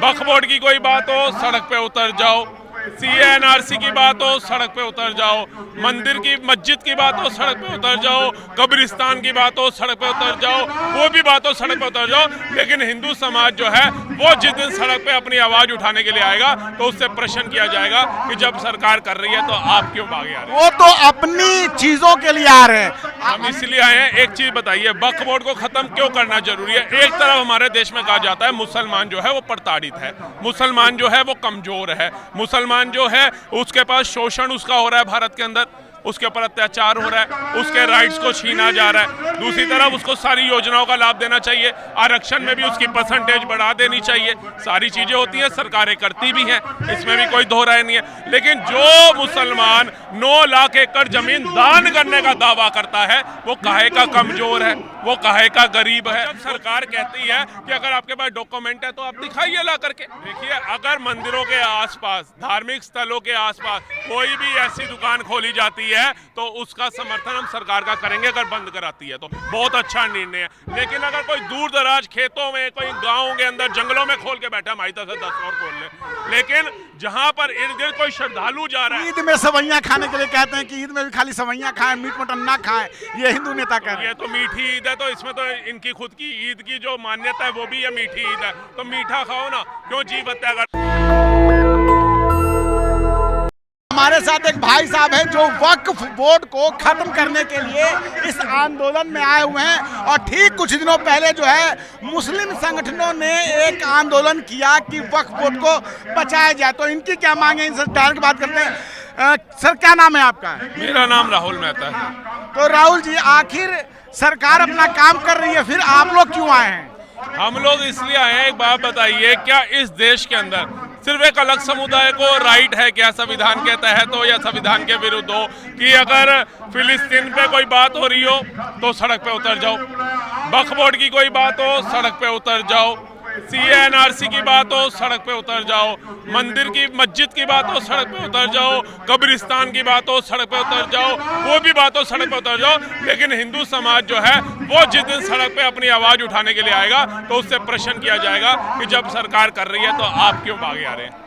वक्फ board की कोई बात हो सड़क पे उतर जाओ, CA/NRC की बात हो सड़क पे उतर जाओ, मंदिर की मस्जिद की बात हो सड़क पे उतर जाओ, कब्रिस्तान की बात हो सड़क पे उतर जाओ, कोई भी बात हो सड़क पे उतर जाओ। लेकिन हिंदू समाज जो है वो जिस दिन सड़क पे अपनी आवाज उठाने के लिए आएगा तो उससे प्रश्न किया जाएगा कि जब सरकार कर रही है तो आप क्यों भागे आ रहे हैं। वो तो अपनी चीजों के लिए आ रहे हैं। हम इसलिए आए हैं। एक चीज बताइए, वक्फ बोर्ड को खत्म क्यों करना जरूरी है? एक तरफ हमारे देश में कहा जाता है मुसलमान जो है वो प्रताड़ित है, मुसलमान जो है वो कमजोर है, मुसलमान जो है उसके पास शोषण उसका हो रहा है भारत के अंदर, उसके ऊपर अत्याचार हो रहा है, उसके राइट्स को छीना जा रहा है। दूसरी तरफ उसको सारी योजनाओं का लाभ देना चाहिए, आरक्षण में भी उसकी परसेंटेज बढ़ा देनी चाहिए। सारी चीजें होती हैं, सरकारें करती भी हैं, इसमें भी कोई दो राय नहीं है। लेकिन जो मुसलमान 9 लाख एकड़ जमीन दान करने का दावा करता है वो काहे का कमजोर है, वो काहे का गरीब है। जब सरकार कहती है कि अगर आपके पास डॉक्यूमेंट है तो आप दिखाइए ला करके। देखिए, अगर मंदिरों के आसपास, धार्मिक स्थलों के आसपास कोई भी ऐसी दुकान खोली जाती है तो उसका समर्थन हम सरकार का करेंगे। अगर बंद कराती है तो बहुत अच्छा निर्णय है। लेकिन अगर कोई दूर दराज खेतों में, कोई गाँव के अंदर जंगलों में खोल के बैठा, हमारी तरफ से 10 और खोल ले, लेकिन जहां पर इर्द गिर्द कोई श्रद्धालु जा रहा है। ईद में सवैयां खाने के लिए कहते हैं कि ईद में भी खाली सवैयां खाएं, मीट मटन ना खाएं, ये हिंदू नेता कह रहे हैं। ये तो मीठी ईद है, तो इसमें तो इनकी खुद की ईद की जो मान्यता है वो भी है मीठी ईद है, तो मीठा खाओ ना, क्यों जीव हत्या कर। हमारे साथ एक भाई साहब हैं जो वक्फ बोर्ड को खत्म करने के लिए इस आंदोलन में आए हुए हैं। और ठीक कुछ दिनों पहले जो है मुस्लिम संगठनों ने एक आंदोलन किया कि वक्फ बोर्ड को बचाया जाए। तो इनकी क्या मांग है, इनसे डायरेक्ट बात करते हैं। सर, क्या नाम है आपका? मेरा नाम राहुल मेहता है। तो राहुल जी, आखिर सरकार अपना काम कर रही है, फिर आप लोग क्यों आए हैं? हम लोग इसलिए आए हैं, एक बात बताइए, क्या इस देश के अंदर सिर्फ एक अलग समुदाय को राइट है क्या संविधान के तहत हो या संविधान के विरुद्ध हो कि अगर फिलिस्तीन पे कोई बात हो रही हो तो सड़क पे उतर जाओ, वक्फ बोर्ड की कोई बात हो सड़क पे उतर जाओ, CA/NRC की बात हो सड़क पे उतर जाओ, मंदिर की मस्जिद की बात हो सड़क पे उतर जाओ, कब्रिस्तान की बात हो सड़क पे उतर जाओ, कोई भी बात हो सड़क पे उतर जाओ। लेकिन हिंदू समाज जो है वो जिस दिन सड़क पे अपनी आवाज उठाने के लिए आएगा तो उससे प्रश्न किया जाएगा कि जब सरकार कर रही है तो आप क्यों भागे आ रहे हैं।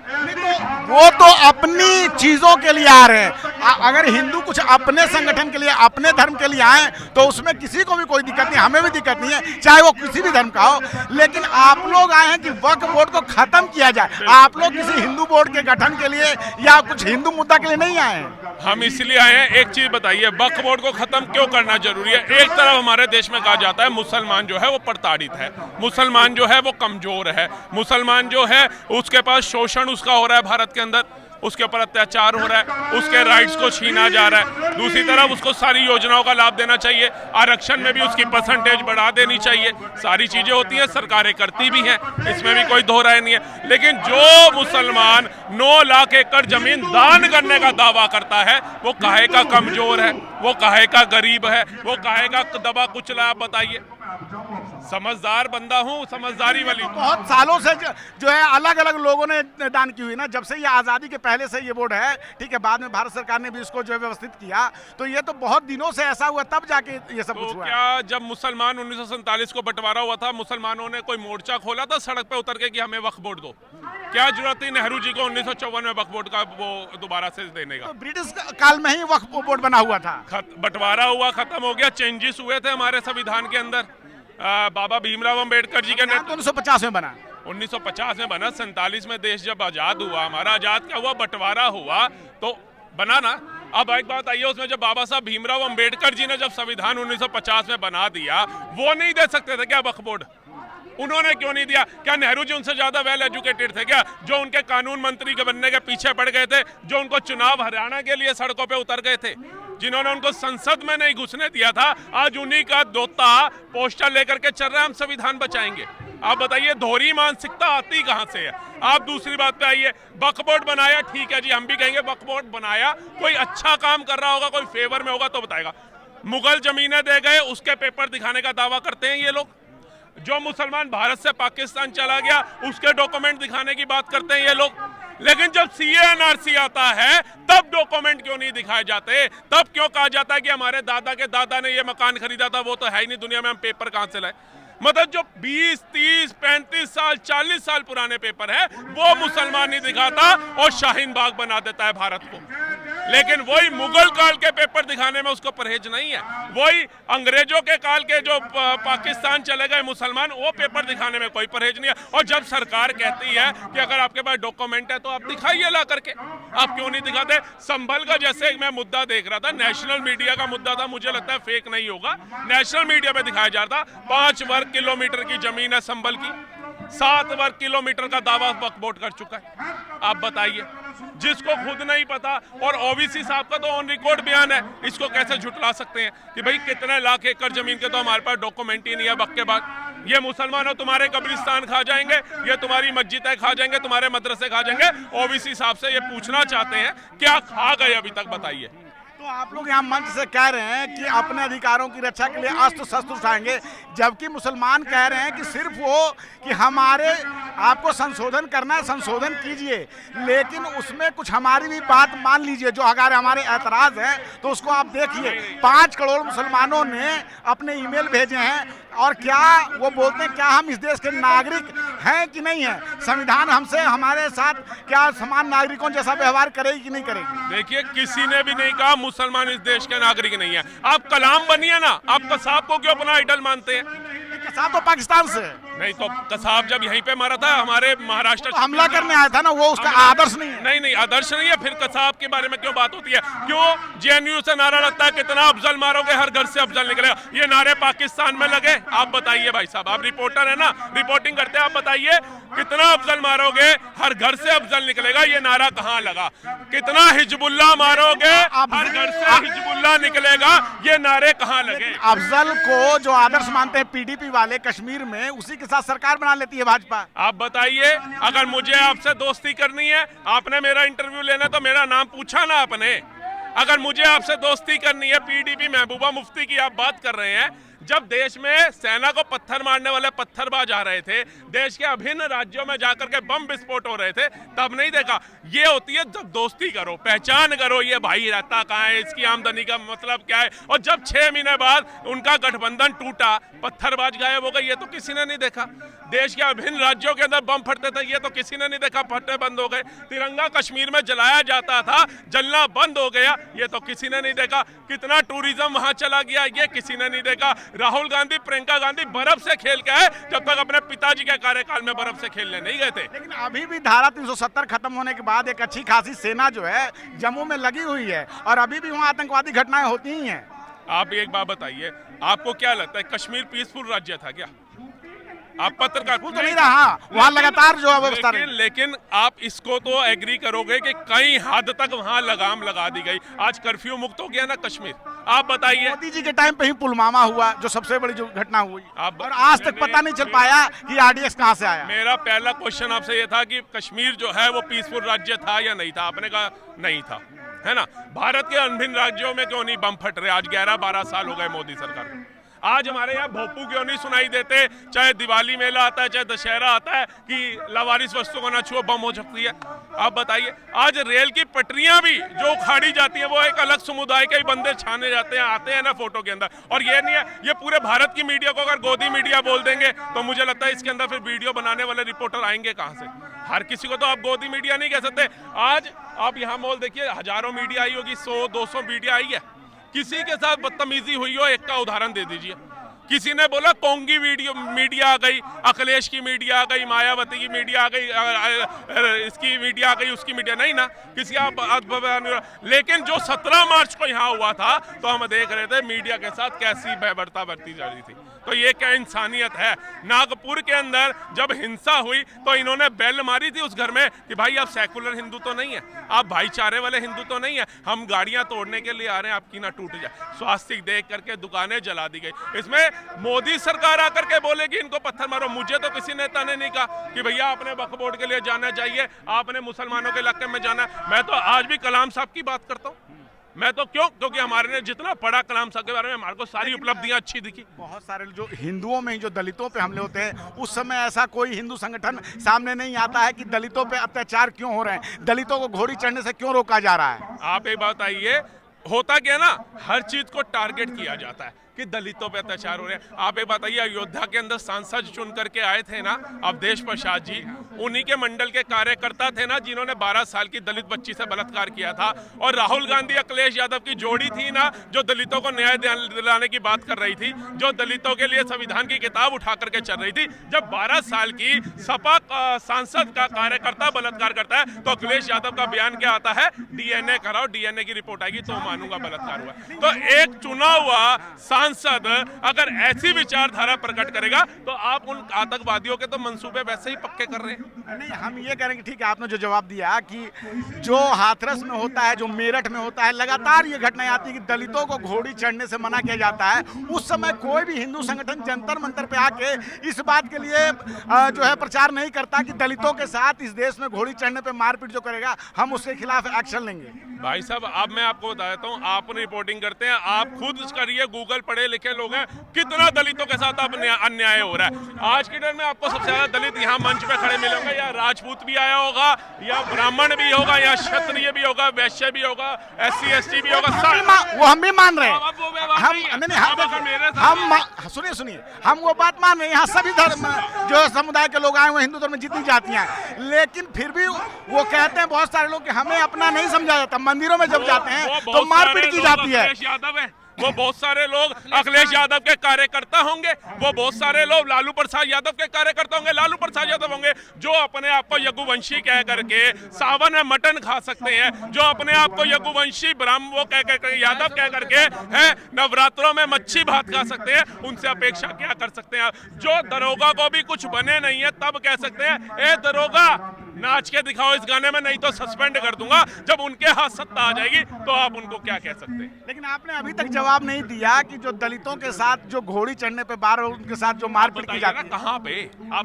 वो तो अपनी चीजों के लिए आ रहे हैं। अगर हिंदू कुछ अपने संगठन के लिए, अपने धर्म के लिए आए तो उसमें किसी को भी कोई दिक्कत नहीं, हमें भी दिक्कत नहीं है, चाहे वो किसी भी धर्म का हो। लेकिन आप लोग आए हैं कि वक्फ बोर्ड को खत्म किया जाए। आप लोग किसी हिंदू बोर्ड के गठन के लिए या कुछ हिंदू मुद्दा के लिए नहीं आए हैं। हम इसलिए आए हैं। एक चीज बताइए, वक्फ बोर्ड को खत्म क्यों करना जरूरी है? एक तरफ हमारे देश में कहा जाता है मुसलमान जो है वो प्रताड़ित है, मुसलमान जो है वो कमजोर है, मुसलमान जो है उसके पास शोषण उसका हो रहा है भारत के अंदर, उसके ऊपर अत्याचार हो रहा है, उसके राइट्स को छीना जा रहा है। दूसरी तरफ उसको सारी योजनाओं का लाभ देना चाहिए, आरक्षण में भी उसकी परसेंटेज बढ़ा देनी चाहिए। सारी चीजें होती हैं, सरकारें करती भी हैं, इसमें भी कोई दो राय नहीं है। लेकिन जो मुसलमान 9 लाख एकड़ जमीन दान करने का दावा करता है वो काहे का कमजोर है, वो काहे का गरीब है, वो काहे का दबा कुचला? आप बताइए। समझदार बंदा हूँ, समझदारी वाली। बहुत सालों से जो है अलग अलग लोगों ने दान की हुई ना, जब से ये आज़ादी के पहले से ये बोर्ड है, ठीक है, बाद में भारत सरकार ने भी इसको जो है व्यवस्थित किया, तो ये तो बहुत दिनों से ऐसा हुआ, तब जाके ये सब कुछ हुआ। क्या जब मुसलमान 1947 को बंटवारा हुआ था, मुसलमानों ने कोई मोर्चा खोला था सड़क पे उतर के कि हमें वक्फ बोर्ड दो? क्या जरूरत थी नेहरू जी को 1954 में वक्फ बोर्ड का वो दोबारा से देने का? तो ब्रिटिश काल में ही वक्फ बोर्ड बना हुआ था, बंटवारा हुआ, खत्म हो गया, चेंजेस हुए थे हमारे संविधान के अंदर। बाबा भीमराव अंबेडकर जी के 1950 में बना, 1950 में बना। 47 में देश जब आजाद हुआ, हमारा आजाद क्या हुआ, बंटवारा हुआ तो बना ना। अब एक बात आइए, उसमें जब बाबा साहब भीमराव अंबेडकर जी ने जब संविधान 1950 में बना दिया, वो नहीं दे सकते थे क्या वक्फ बोर्ड? उन्होंने क्यों नहीं दिया? क्या नेहरू जी उनसे ज्यादा वेल एजुकेटेड थे क्या, जो उनके कानून मंत्री के बनने के पीछे पड़ गए थे, जो उनको चुनाव हरियाणा के लिए सड़कों पे उतर गए थे, जिन्होंने उनको संसद में नहीं घुसने दिया था? आज उन्हीं का दोता पोस्टर लेकर के चल रहा है हम संविधान बचाएंगे। आप बताइए, दोहरी मानसिकता आती कहां से है? आप दूसरी बात पे आइए, वक्फ बोर्ड बनाया, ठीक है जी, हम भी कहेंगे वक्फ बोर्ड बनाया, कोई अच्छा काम कर रहा होगा, कोई फेवर में होगा तो बताएगा। मुगल जमीनें दे गए, उसके पेपर दिखाने का दावा करते हैं ये लोग। जो मुसलमान भारत से पाकिस्तान चला गया उसके डॉक्यूमेंट दिखाने की बात करते हैं ये लोग। लेकिन जब CA/NRC आता है तब डॉक्यूमेंट क्यों नहीं दिखाए जाते? तब क्यों कहा जाता है कि हमारे दादा के दादा ने ये मकान खरीदा था? वो तो है ही नहीं दुनिया में, हम पेपर कहां से लाए? मतलब जो 20, 30, 35 साल 40 साल पुराने पेपर है वो मुसलमान नहीं दिखाता और शाहीन बाग बना देता है भारत को। लेकिन वही मुगल काल के पेपर दिखाने में उसको परहेज नहीं है, वही अंग्रेजों के काल के जो पाकिस्तान चले गए मुसलमान, वो पेपर दिखाने में कोई परहेज नहीं है। और जब सरकार कहती है कि अगर आपके पास डॉक्यूमेंट है तो आप दिखाइए ला करके, आप क्यों नहीं दिखाते? संभल का जैसे मैं मुद्दा देख रहा था, नेशनल मीडिया का मुद्दा था, मुझे लगता है फेक नहीं होगा, नेशनल मीडिया पे दिखाया जा रहा था 5 वर्ग किलोमीटर की जमीन है संभल की, 7 वर्ग किलोमीटर का दावा वक्फ बोर्ड कर चुका है। आप बताइए, जिसको खुद नहीं पता, और ओवीसी साहब का तो ऑन रिकॉर्ड बयान है, इसको कैसे झुटला सकते हैं कि भाई कितने लाख एकड़ जमीन के तो हमारे पास डॉक्यूमेंट ही नहीं है वक्त के बाद। ये मुसलमानों तुम्हारे कब्रिस्तान खा जाएंगे, ये तुम्हारी मस्जिदें खा जाएंगे, तुम्हारे मदरसे खा जाएंगे। ओवीसी साहब से ये पूछना चाहते हैं क्या खा गए अभी तक, बताइए। तो आप लोग यहाँ मंच से कह रहे हैं कि अपने अधिकारों की रक्षा के लिए अस्त्र शस्त्र उठाएंगे, जबकि मुसलमान कह रहे हैं कि सिर्फ वो कि हमारे आपको संशोधन करना है, संशोधन कीजिए, लेकिन उसमें कुछ हमारी भी बात मान लीजिए। जो अगर हमारे ऐतराज़ हैं तो उसको आप देखिए, 5 करोड़ मुसलमानों ने अपने ईमेल भेजे हैं, और क्या वो बोलते हैं क्या हम इस देश के नागरिक हैं कि नहीं है, संविधान हमसे हमारे साथ क्या समान नागरिकों जैसा व्यवहार करेगी कि नहीं करेगी। देखिए, किसी ने भी नहीं कहा मुसलमान इस देश के नागरिक नहीं है। आप कलाम बनिए ना, आप कसाब को क्यों अपना आइडल मानते हैं? कसाब तो पाकिस्तान से नहीं, तो कसाब जब यहीं पे मरा था हमारे महाराष्ट्र तो हमला करने आया था ना, वो उसका आदर्श नहीं है। नहीं, आदर्श नहीं है, फिर कसाब के बारे में क्यों बात होती है? क्यों जेएनयू से नारा लगता है कितना अफजल मारोगे हर घर से अफजल निकलेगा, ये नारे पाकिस्तान में लगे? आप बताइए भाई साहब, आप रिपोर्टर है ना, रिपोर्टिंग करते हैं, आप बताइए कितना अफजल मारोगे हर घर से अफजल निकलेगा, ये नारा कहाँ लगा? कितना हिजबुल्लाह मारोगे हर घर से हिजबुल्लाह निकलेगा, ये नारे कहाँ लगे? अफजल को जो आदर्श मानते हैं पीडीपी वाले कश्मीर में, उसी के साथ सरकार बना लेती है भाजपा। आप बताइए, अगर मुझे आपसे दोस्ती करनी है, आपने मेरा इंटरव्यू लेना तो मेरा नाम पूछा ना आपने। अगर मुझे आपसे दोस्ती करनी है, पीडीपी महबूबा मुफ्ती की आप बात कर रहे हैं, जब देश में सेना को पत्थर मारने वाले पत्थरबाज आ रहे थे, देश के अभिन्न राज्यों में जाकर के बम विस्फोट हो रहे थे, तब नहीं देखा? ये होती है जब दोस्ती करो, पहचान करो, ये भाई रहता कहाँ है, इसकी आमदनी का मतलब क्या है। और जब 6 महीने बाद उनका गठबंधन टूटा, पत्थरबाज गायब हो गए, ये तो किसी ने नहीं देखा। देश के अभिन्न राज्यों के अंदर बम फटते थे, ये तो किसी ने नहीं देखा, फटने बंद हो गए। तिरंगा कश्मीर में जलाया जाता था, जलना बंद हो गया, ये तो किसी ने नहीं देखा। कितना टूरिज्म वहां चला गया, ये किसी ने नहीं देखा। राहुल गांधी, प्रियंका गांधी बर्फ से खेल के आए, जब तक अपने पिताजी के कार्यकाल में बर्फ से खेलने नहीं गए थे। लेकिन अभी भी धारा 370 खत्म होने के बाद एक अच्छी खासी सेना जो है जम्मू में लगी हुई है, और अभी भी वहाँ आतंकवादी घटनाएं होती ही हैं। आप एक बात बताइए, आपको क्या लगता है कश्मीर पीसफुल राज्य था क्या? आप पत्रकार तो नहीं रहा, वहाँ लगातार जो अवस्था रही। लेकिन आप इसको तो एग्री करोगे कि कई हद तक वहाँ लगाम लगा दी गई। आज कर्फ्यू मुक्त हो गया ना कश्मीर। आप बताइए, मोदी जी के टाइम पे ही पुलवामा हुआ, जो सबसे बड़ी जो घटना हुई, और आज तक पता नहीं चल पाया कि आरडीएक्स कहाँ से आया। मेरा पहला क्वेश्चन आपसे ये था कि कश्मीर जो है वो पीसफुल राज्य था या नहीं था? आपने कहा नहीं था, है ना। भारत के अभिन्न राज्यों में क्यों नहीं बम फट रहे? आज 11-12 साल हो गए मोदी सरकार को। आज हमारे यहाँ भोपू क्यों नहीं सुनाई देते? चाहे दिवाली मेला आता है, चाहे दशहरा आता है, कि लावारिस वस्तु को ना छुओ बम हो सकती है। आप बताइए, आज रेल की पटरियां भी जो उखाड़ी जाती है, वो एक अलग समुदाय के ही बंदे छाने जाते हैं, आते हैं ना फोटो के अंदर। और ये नहीं है, ये पूरे भारत की मीडिया को अगर गोदी मीडिया बोल देंगे तो मुझे लगता है इसके अंदर फिर वीडियो बनाने वाले रिपोर्टर आएंगे कहाँ से? हर किसी को तो आप गोदी मीडिया नहीं कह सकते। आज आप यहाँ मोल देखिए, हजारों मीडिया आई होगी, 100-200 मीडिया आई है, किसी के साथ बदतमीजी हुई हो, एक का उदाहरण दे दीजिए। किसी ने बोला कोंगी मीडिया आ गई, अखिलेश की मीडिया आ गई, मायावती की मीडिया आ गई, इसकी मीडिया आ गई, उसकी मीडिया नहीं ना, किसी लेकिन जो 17 मार्च को यहाँ हुआ था तो हम देख रहे थे मीडिया के साथ कैसी बेबरता बरती जा रही थी। तो ये क्या इंसानियत है? नागपुर के अंदर जब हिंसा हुई तो इन्होंने बेल मारी थी उस घर में कि भाई आप सेकुलर हिंदू तो नहीं है, आप भाईचारे वाले हिंदू तो नहीं है, हम गाड़ियां तोड़ने के लिए आ रहे हैं, आपकी ना टूट जाए। स्वास्तिक देख करके दुकानें जला दी गई। इसमें मोदी सरकार आकर के बोलेगी इनको पत्थर मारो। मुझे तो किसी नेता ने नहीं कहा कि भैया आपने वक्फ बोर्ड के लिए जाना चाहिए, आपने मुसलमानों के इलाके में जाना। मैं तो आज भी कलाम साहब की बात करता हूँ। मैं तो क्योंकि हमारे ने जितना पढ़ा कलाम साहब के बारे में, हमारे को सारी उपलब्धियां अच्छी दिखी। बहुत सारे जो हिंदुओं में जो दलितों पे हमले होते हैं, उस समय ऐसा कोई हिंदू संगठन सामने नहीं आता है कि दलितों पे अत्याचार क्यों हो रहे हैं, दलितों को घोड़ी चढ़ने से क्यों रोका जा रहा है। आप एक बात आइए, होता क्या ना, हर चीज को टारगेट किया जाता है। कि दलितों पे अत्याचार हो रहे हैं। आप ये बताइए, अयोध्या के अंदर सांसद चुन करके आए थे ना अवधेश प्रसाद जी, उन्हीं के मंडल के कार्यकर्ता थे ना जिन्होंने 12 साल की दलित बच्ची से बलात्कार किया था। और राहुल गांधी अखिलेश यादव की जोड़ी थी ना जो दलितों को न्याय दिलाने की बात कर रही थी, जो दलितों के लिए संविधान की किताब उठा करके चल रही थी। जब 12 साल की सपा सांसद का कार्यकर्ता बलात्कार करता है तो अखिलेश यादव का बयान क्या आता है, डीएनए कराओ, डीएनए की रिपोर्ट आएगी तो मानूंगा बलात्कार हुआ। तो एक चुना हुआ सांसद अगर ऐसी विचारधारा प्रकट करेगा तो आप उन आतंकवादियों के तो मंसूबे वैसे ही पक्के कर रहे हैं। नहीं, हम ये कह रहे हैं कि ठीक है, आपने जो जवाब दिया कि जो हाथरस में होता है, जो मेरठ में होता है, लगातार ये घटनाएं आती है कि दलितों को घोड़ी चढ़ने से मना किया जाता है। उस समय कोई भी हिंदू संगठन जंतर मंतर पे आके इस बात के लिए जो है प्रचार नहीं करता कि दलितों के साथ इस देश में घोड़ी चढ़ने पे मारपीट जो करेगा हम उसके खिलाफ एक्शन लेंगे। भाई साहब, अब मैं आपको बताता हूँ, आप रिपोर्टिंग करते हैं, आप खुद करिए, गूगल पढ़े लिखे लोग हैं, कितना दलितों के साथ अब अन्याय हो रहा है। आज की डेट में आपको सबसे ज्यादा दलित यहाँ मंच पे खड़े मिलेंगे, या राजपूत भी आया होगा, या ब्राह्मण भी होगा, या क्षत्रिय भी होगा, वैश्य भी होगा, SC ST भी होगा, वो हम भी मान रहे हैं। हम सुनिए, हम वो बात मान रहे हैं, यहाँ सभी धर्म जो समुदाय के लोग आए हुए हिंदू धर्म में जितनी जातियां हैं, लेकिन फिर भी वो कहते हैं बहुत सारे लोग कि हमें अपना नहीं समझा जाता। मंदिरों में जब जाते हैं तो मारपीट की जाती है। वो बहुत सारे लोग अखिलेश यादव के कार्यकर्ता होंगे, वो बहुत सारे लोग लालू प्रसाद यादव के कार्यकर्ता होंगे, लालू प्रसाद यादव होंगे जो अपने आप को यदुवंशी कह करके सावन में मटन खा सकते हैं, जो अपने आप को यदुवंशी ब्राह्मण वो कह करके यादव कह करके हैं नवरात्रों में मच्छी भात खा सकते हैं। उनसे अपेक्षा क्या कर सकते हैं? जो दरोगा को भी कुछ बने नहीं है तब कह सकते हैं, ए दरोगा नाच के दिखाओ इस गाने में, नहीं तो सस्पेंड कर दूंगा। जब उनके हाथ सत्ता आ जाएगी तो आप उनको क्या कह सकते हैं? लेकिन आपने अभी तक जवाब नहीं दिया कि जो दलितों के साथ जो घोड़ी चढ़ने पे बार उनके साथ जो मारपीट की जाती है, कहाँ पे?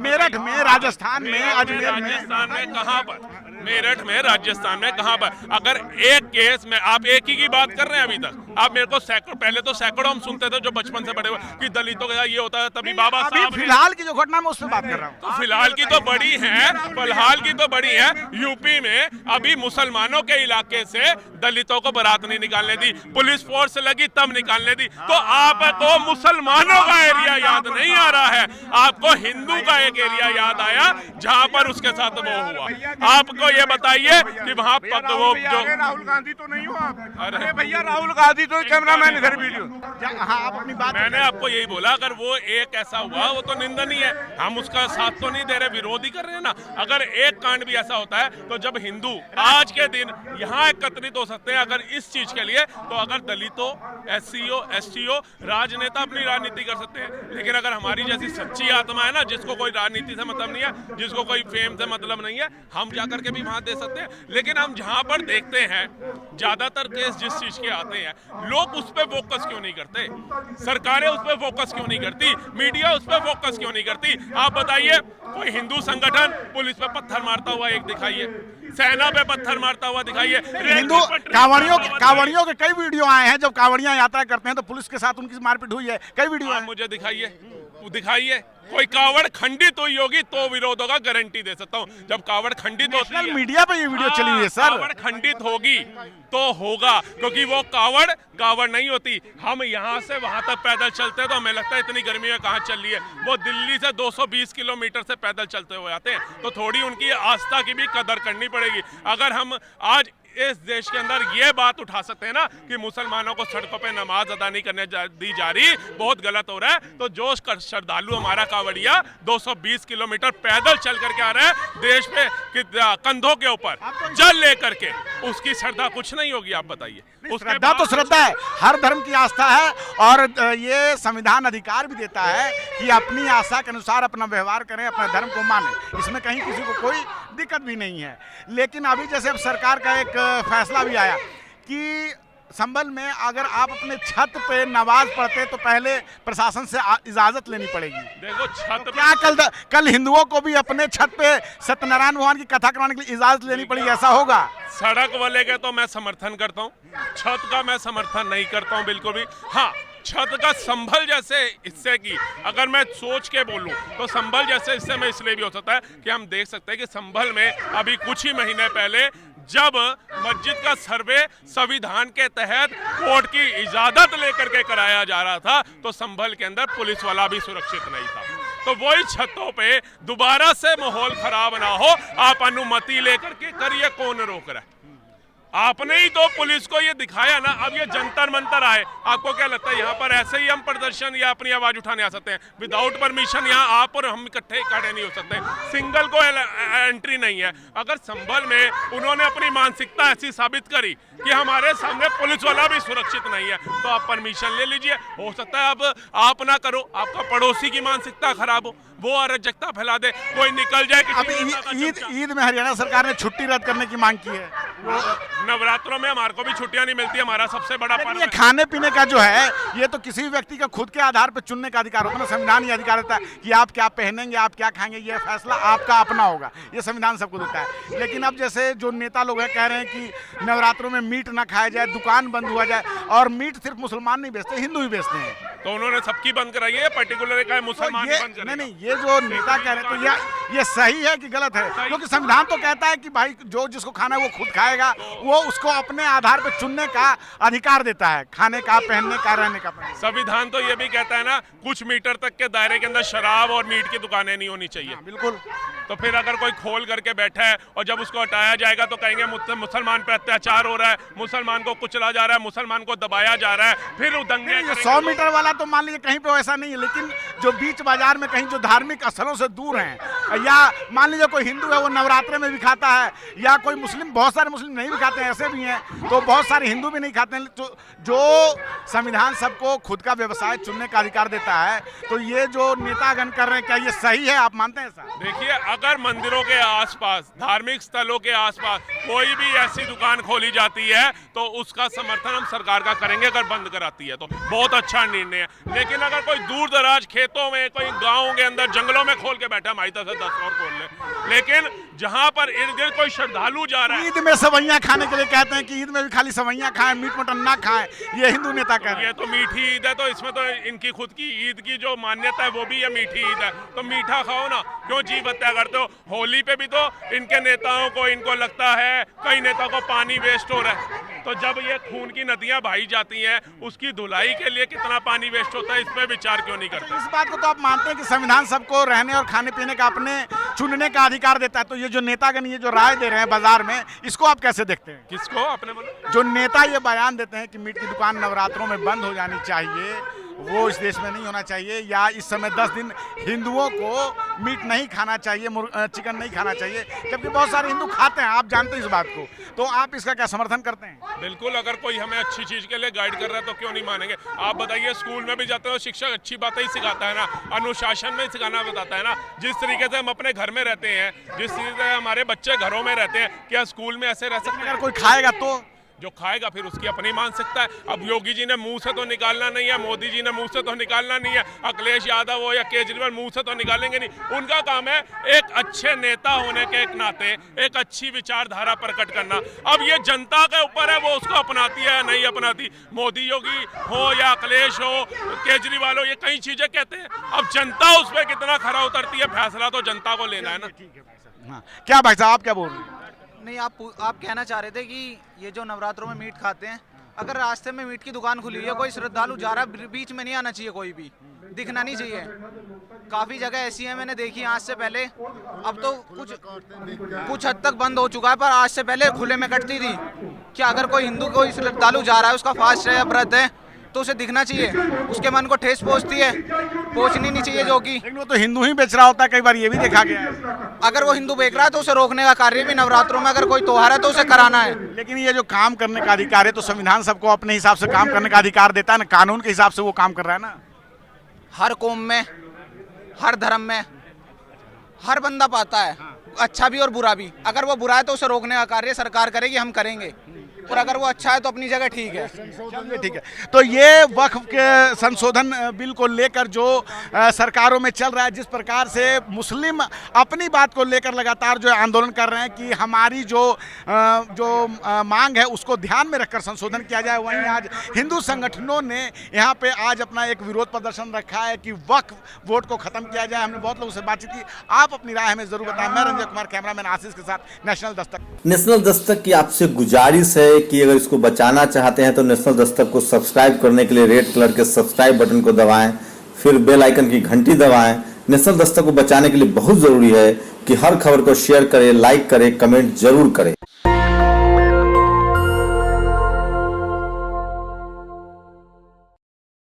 मेरठ में, राजस्थान में, अजमेर में, राजस्थान में कहाँ पर? मेरठ में, राजस्थान में कहाँ पर? अगर एक केस में आप एक ही की बात कर रहे हैं अभी तक, आप मेरे को सैकड़ों, पहले तो सैकड़ों हम सुनते थे जो बचपन से बड़े हुए कि दलितों के साथ ये होता है, तभी बाबा साहब फिलहाल की जो घटना मैं उससे बात कर रहा हूँ। तो फिलहाल की तो बड़ी है, फिलहाल की तो बड़ी है। यूपी में अभी मुसलमानों के इलाके से दलितों को बारात नहीं निकालने दी, पुलिस फोर्स लगी तब निकालने दी। तो आपको मुसलमानों का एरिया याद नहीं आ रहा है, आपको हिंदू का एक एरिया याद आया जहां पर उसके साथ वो हुआ। आपको ये बताइए कि वहां पर वो जो राहुल गांधी तो नहीं हो आप? अरे भैया राहुल गांधी तो कैमरामैन इधर वीडियो। हाँ, आप अपनी बात। मैंने आपको यही बोला, अगर वो एक ऐसा हुआ वो तो निंदनीय है, हम उसका साथ तो नहीं दे रहे, विरोध ही कर रहे हैं ना। अगर एक कांड भी ऐसा होता है तो जब हिंदू आज के दिन यहाँ एकत्रित हो सकते हैं अगर इस चीज के लिए, तो अगर दलितों, SCO STO राजनेता अपनी राजनीति कर सकते हैं। लेकिन अगर हमारी जैसी सच्ची आत्मा है ना, जिसको कोई राजनीति से मतलब नहीं है, जिसको कोई फेम से मतलब नहीं है, हम जाकर के भी वहां दे सकते हैं। लेकिन हम जहां पर देखते हैं ज्यादातर केस जिस चीज के आते हैं, लोग उस पर फोकस क्यों नहीं करते? सरकारें उस पर फोकस क्यों नहीं करती? मीडिया उस पर फोकस क्यों नहीं करती? आप बताइए, कोई हिंदू संगठन पुलिस पे पत्थर मारता हुआ एक दिखाइए, सेना पे पत्थर मारता हुआ दिखाइए। हिंदू कांवड़ियों के कई वीडियो आए हैं, जब कांवड़ियां यात्रा करते हैं तो पुलिस के साथ उनकी मारपीट हुई है, कई वीडियो आप मुझे दिखाइए कोई कावड़ खंडित हुई होगी तो विरोध होगा, गारंटी दे सकता हूं। जब कावड़ खंडित होती है, मीडिया पे ये वीडियो चली हुई है सर, कावड़ खंडित होगी तो होगा, क्योंकि वो कावड़ नहीं होती। हम यहाँ से वहां तक पैदल चलते हैं तो हमें लगता है इतनी गर्मी में कहाँ चल रही है। वो दिल्ली से 220 किलोमीटर से पैदल चलते हुए आते हैं, तो थोड़ी उनकी आस्था की भी कदर करनी पड़ेगी। अगर हम आज इस देश के अंदर ये बात उठा सकते हैं ना कि मुसलमानों को सड़कों पे नमाज अदा नहीं करने दी जा रही, बहुत गलत हो रहा है, तो जो श्रद्धालु हमारा कावड़िया 220 किलोमीटर पैदल चल करके आ रहा है देश पे कंधों के ऊपर जल लेकर के, उसकी श्रद्धा कुछ नहीं होगी? आप बताइए। श्रद्धा तो श्रद्धा है, हर धर्म की आस्था है, और ये संविधान अधिकार भी देता है कि अपनी आस्था के अनुसार अपना व्यवहार करें, अपने धर्म को माने, इसमें कहीं किसी को कोई दिक्कत भी नहीं है। लेकिन अभी जैसे अब सरकार का एक फैसला भी आया कि संभल में अगर आप अपने छत पे नमाज पढ़ते तो पहले प्रशासन से इजाजत लेनी पड़ेगी। देखो छत तो क्या कल हिंदुओं को भी अपने छत पे सत्यनारायण भगवान की कथा करवाने के लिए इजाजत लेनी पड़ेगी, ऐसा होगा? सड़क वाले के तो मैं समर्थन करता हूँ, छत का मैं समर्थन नहीं करता हूँ बिल्कुल भी। हाँ, छत का संभल जैसे हिस्से की अगर मैं सोच के बोलूं तो संभल जैसे हिस्से में इसलिए भी हो सकता है कि हम देख सकते हैं कि संभल में अभी कुछ ही महीने पहले जब मस्जिद का सर्वे संविधान के तहत कोर्ट की इजाजत लेकर के कराया जा रहा था तो संभल के अंदर पुलिस वाला भी सुरक्षित नहीं था। तो वही छतों पे दोबारा से माहौल खराब ना हो, आप अनुमति लेकर के करिए, कौन रोक रहा है? आपने ही तो पुलिस को ये दिखाया ना। अब ये जंतर मंतर आए, आपको क्या लगता है यहाँ पर ऐसे ही हम प्रदर्शन या अपनी आवाज उठाने आ सकते हैं? विदाउट परमिशन यहाँ आप और हम इकट्ठे खड़े नहीं हो सकते, सिंगल को एंट्री नहीं है। अगर संभल में उन्होंने अपनी मानसिकता ऐसी साबित करी कि हमारे सामने पुलिस वाला भी सुरक्षित नहीं है, तो आप परमिशन ले लीजिए। हो सकता है अब आप ना करो, आपका पड़ोसी की मानसिकता खराब हो, वो अराजकता फैला दे, कोई निकल जाए। अब ईद में हरियाणा सरकार ने छुट्टी रद्द करने की मांग की है। नवरात्रों में हमारे को भी छुट्टियां नहीं मिलती, हमारा सबसे बड़ा पर्व ये खाने पीने का जो है ये तो किसी भी व्यक्ति का खुद के आधार पर चुनने का अधिकार होता है ना। संविधान ये अधिकार देता है कि आप क्या पहनेंगे, आप क्या खाएंगे, ये फैसला आपका अपना होगा, ये संविधान सबको देता है। लेकिन अब जैसे जो नेता लोग हैं कह रहे हैं कि नवरात्रों में मीट ना खाया जाए, दुकान बंद हुआ जाए, और मीट सिर्फ मुसलमान नहीं बेचते, हिंदू भी बेचते हैं। तो उन्होंने सबकी बंद कराई है, पर्टिकुलर का मुसलमान तो बंद कराई? नहीं, ये जो नेता कह रहे हैं तो ये सही है कि गलत है? क्योंकि संविधान तो कहता है कि भाई जो जिसको खाना है वो खुद खाएगा, वो उसको अपने आधार पर चुनने का अधिकार देता है, खाने का, पहनने का, रहने का। संविधान तो ये भी कहता है ना, कुछ मीटर तक के दायरे के अंदर शराब और मीट की दुकानें नहीं होनी चाहिए। बिल्कुल। तो फिर अगर कोई खोल करके बैठा है और जब उसको हटाया जाएगा तो कहेंगे मुसलमान पे अत्याचार हो रहा है, मुसलमान को कुचला जा रहा है, मुसलमान को दबाया जा रहा है, फिर वो दंगे। 100 मीटर वाला तो मान लीजिए कहीं पे वैसा नहीं है, लेकिन जो बीच बाजार में कहीं जो धार्मिक स्थलों से दूर हैं, या मान लीजिए कोई हिंदू है वो नवरात्रे में भी खाता है, या कोई मुस्लिम, बहुत सारे मुस्लिम नहीं भी खाते हैं, ऐसे भी हैं, तो बहुत सारे हिंदू भी नहीं खाते हैं। तो जो संविधान सबको खुद का व्यवसाय चुनने का अधिकार देता है, तो ये जो नेतागण कर रहे हैं क्या ये सही है? आप मानते हैं ऐसा? देखिए, अगर मंदिरों के आसपास, धार्मिक स्थलों के आसपास कोई भी ऐसी दुकान खोली जाती है तो उसका समर्थन हम सरकार का करेंगे, अगर बंद कराती है तो बहुत अच्छा निर्णय है। लेकिन अगर कोई दूर दराज खेतों में, कोई गाँव के अंदर जंगलों में खोल के बैठा, हमारी तरफ से 10 और खोल ले, लेकिन जहाँ पर इर्द गिर्द कोई श्रद्धालु जा रहा है। ईद में सवैयां खाने के लिए कहते हैं कि ईद में भी खाली सवैयां खाएं, मीट मटन ना खाएं, ये हिंदू नेता कह रहे हैं। ये तो मीठी ईद है, तो इसमें तो इनकी खुद की ईद की जो मान्यता है वो भी है मीठी ईद है, तो मीठा खाओ ना, क्यों जीव हत्या करते हो? होली पे भी तो इनके नेताओं को, इनको लगता है कई नेताओं को पानी वेस्ट हो रहा है, तो जब ये खून की नदियां बहाई जाती हैं उसकी धुलाई के लिए कितना पानी वेस्ट होता है, इस पे विचार क्यों नहीं करते? इस बात को तो आप मानते हैं कि संविधान सबको रहने और खाने पीने का अपने चुनने का अधिकार देता है, तो ये जो नेतागण ये जो राय दे रहे हैं बाजार में, इसको आप कैसे देखते हैं? किसको आपने बोला? जो नेता ये बयान देते हैं कि मीट की दुकान नवरात्रों में बंद हो जानी चाहिए, वो इस देश में नहीं होना चाहिए, या इस समय 10 दिन हिंदुओं को मीट नहीं खाना चाहिए, चिकन नहीं खाना चाहिए, जबकि बहुत सारे हिंदू खाते हैं, आप जानते हैं इस बात को, तो आप इसका क्या समर्थन करते हैं? बिल्कुल, अगर कोई हमें अच्छी चीज के लिए गाइड कर रहा है तो क्यों नहीं मानेंगे? आप बताइए, स्कूल में भी जाते हो, शिक्षक अच्छी बातें ही सिखाता है ना, अनुशासन में सिखाना बताता है ना। जिस तरीके से हम अपने घर में रहते हैं, जिस तरीके से हमारे बच्चे घरों में रहते हैं, क्या स्कूल में ऐसे रह सकते हैं? अगर कोई खाएगा तो जो खाएगा फिर उसकी अपनी मानसिकता है। अब योगी जी ने मुंह से तो निकालना नहीं है, मोदी जी ने मुंह से तो निकालना नहीं है, अखिलेश यादव हो या केजरीवाल मुंह से तो निकालेंगे नहीं। उनका काम है एक अच्छे नेता होने के एक नाते एक अच्छी विचारधारा प्रकट करना। अब ये जनता के ऊपर है, वो उसको अपनाती है या नहीं अपनाती। मोदी योगी हो या अखिलेश हो, केजरीवाल हो, ये कई चीजें कहते हैं, अब जनता उस पर कितना खरा उतरती है, फैसला तो जनता को लेना है ना। हाँ, क्या भाई साहब आप क्या बोल रहे हैं? नहीं, आप कहना चाह रहे थे कि ये जो नवरात्रों में मीट खाते हैं, अगर रास्ते में मीट की दुकान खुली है, कोई श्रद्धालु जा रहा है, बीच में नहीं आना चाहिए, कोई भी दिखना नहीं चाहिए। काफ़ी जगह ऐसी है मैंने देखी आज से पहले, अब तो कुछ हद तक बंद हो चुका है, पर आज से पहले खुले में कटती थी। क्या अगर कोई हिंदू, कोई श्रद्धालु जा रहा है, उसका फास्ट है या व्रत है, तो उसे दिखना चाहिए, उसके मन को ठेस पहुंचती है, पहुंचनी नहीं चाहिए। जो कि लेकिन वो तो हिंदू ही बेच रहा होता है, कई बार ये भी देखा गया है। अगर वो हिंदू बेच रहा है तो उसे रोकने का कार्य भी नवरात्रों में, अगर कोई त्योहार है तो उसे कराना है। लेकिन ये जो काम करने का अधिकार है, तो संविधान सबको अपने हिसाब से काम करने का अधिकार देता है ना, कानून के हिसाब से वो काम कर रहा है ना। हर कौम में, हर धर्म में हर बंदा पाता है अच्छा भी और बुरा भी। अगर वो बुरा है तो उसे रोकने का कार्य सरकार करेगी, हम करेंगे। और अगर वो अच्छा है तो अपनी जगह ठीक है। चलिए ठीक है। तो ये वक्फ के संशोधन बिल को लेकर जो सरकारों में चल रहा है, जिस प्रकार से मुस्लिम अपनी बात को लेकर लगातार जो आंदोलन कर रहे हैं कि हमारी जो मांग है उसको ध्यान में रखकर संशोधन किया जाए, वहीं आज हिंदू संगठनों ने यहाँ पे आज अपना एक विरोध प्रदर्शन रखा है कि वक्फ बोर्ड को खत्म किया जाए। हमने बहुत लोगों से बातचीत की, आप अपनी राय हमें जरूर बताएं। मैं रंजय कुमार, कैमरामैन आशीष के साथ, नेशनल दस्तक। नेशनल दस्तक की आपसे गुजारिश है कि अगर इसको बचाना चाहते हैं तो नेशनल दस्तक को सब्सक्राइब करने के लिए रेड कलर के सब्सक्राइब बटन को दबाएं, फिर बेल आइकन की घंटी दबाएं। नेशनल दस्तक को बचाने के लिए बहुत जरूरी है कि हर खबर को शेयर करें, लाइक करें, कमेंट जरूर करें।